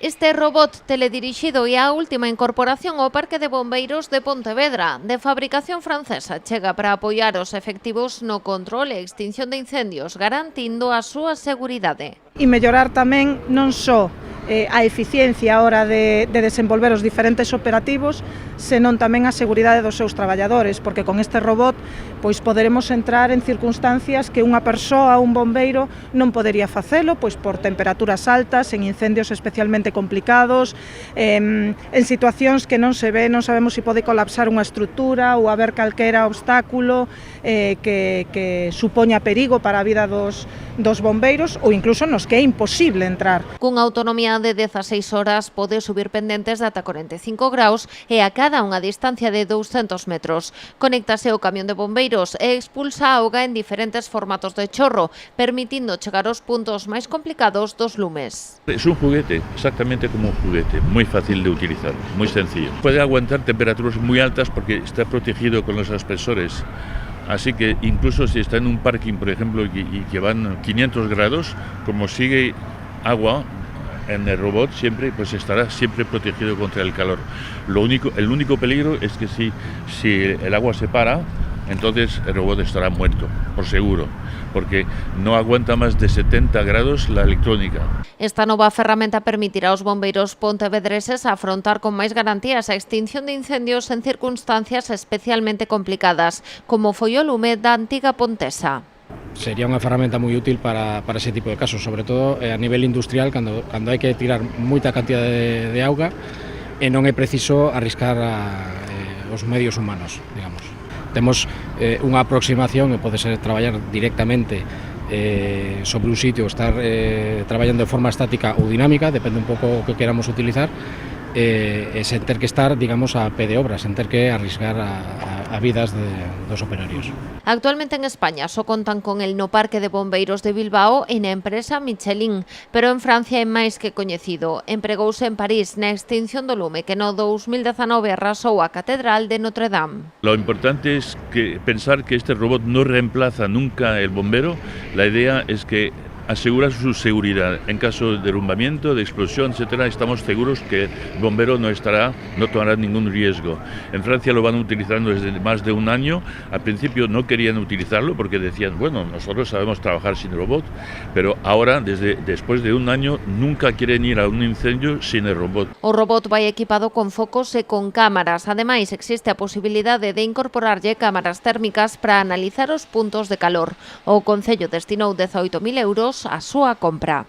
Este robot teledirixido é a última incorporación ao Parque de Bombeiros de Pontevedra, de fabricación francesa, chega para apoiar os efectivos no control e extinción de incendios, garantindo a súa seguridade. E mellorar tamén non só a eficiencia a hora de desenvolver os diferentes operativos, senón tamén a seguridade dos seus traballadores, porque con este robot pois poderemos entrar en circunstancias que unha persoa, un bombeiro, non podería facelo, pois por temperaturas altas, en incendios especialmente complicados, en situacións que non se ve, non sabemos se pode colapsar unha estrutura ou haber calquera obstáculo que supoña perigo para a vida dos bombeiros ou incluso nos que é imposible entrar. Cunha autonomía de 16 horas pode subir pendentes de ata 45 graus e a cada unha distancia de 200 metros. Conéctase ao camión de bombeiros e expulsa a auga en diferentes formatos de chorro, permitindo chegar aos puntos máis complicados dos lumes. Es un juguete, exactamente como un juguete, muy fácil de utilizar, muy sencillo. Puede aguantar temperaturas muy altas porque está protegido con los aspersores. Así que incluso si está en un parking, por ejemplo, y que van 500 grados, como sigue agua en el robot siempre, pues estará siempre protegido contra el calor. El único peligro es que si el agua se para, entonces el robot estará muerto, por seguro, porque no aguanta más de 70 grados la electrónica. Esta nova ferramenta permitirá aos bombeiros pontevedreses afrontar con máis garantías a extinción de incendios en circunstancias especialmente complicadas, como foi o lume da antiga Pontesa. Sería unha ferramenta moi útil para ese tipo de casos, sobre todo a nivel industrial, cando hai que tirar moita cantidade de auga e non é preciso arriscar os medios humanos, digamos. Temos unha aproximación e pode ser traballar directamente sobre un sitio, estar traballando de forma estática ou dinámica, depende un pouco o que queramos utilizar, sen ter que estar, digamos, a pé de obra, sen ter que arriscar a vidas dos operarios. Actualmente en España só contan con el no Parque de Bombeiros de Bilbao e na empresa Michelin, pero en Francia é máis que coñecido. Empregouse en París na extinción do lume que no 2019 arrasou a Catedral de Notre Dame. Lo importante es pensar que este robot no reemplaza nunca el bombero. La idea es que asegura su seguridad. En caso de derrumbamiento, de explosión, etcétera, estamos seguros que el bombero no tomará ningún riesgo. En Francia lo van utilizando desde más de un año. Al principio no querían utilizarlo porque decían, bueno, nosotros sabemos trabajar sin robot, pero ahora, después de un año, nunca quieren ir a un incendio sin el robot. O robot vai equipado con focos e con cámaras. Ademais, existe a posibilidade de incorporarlle cámaras térmicas para analizar os puntos de calor. O Concello destinou 18.000 euros a súa compra.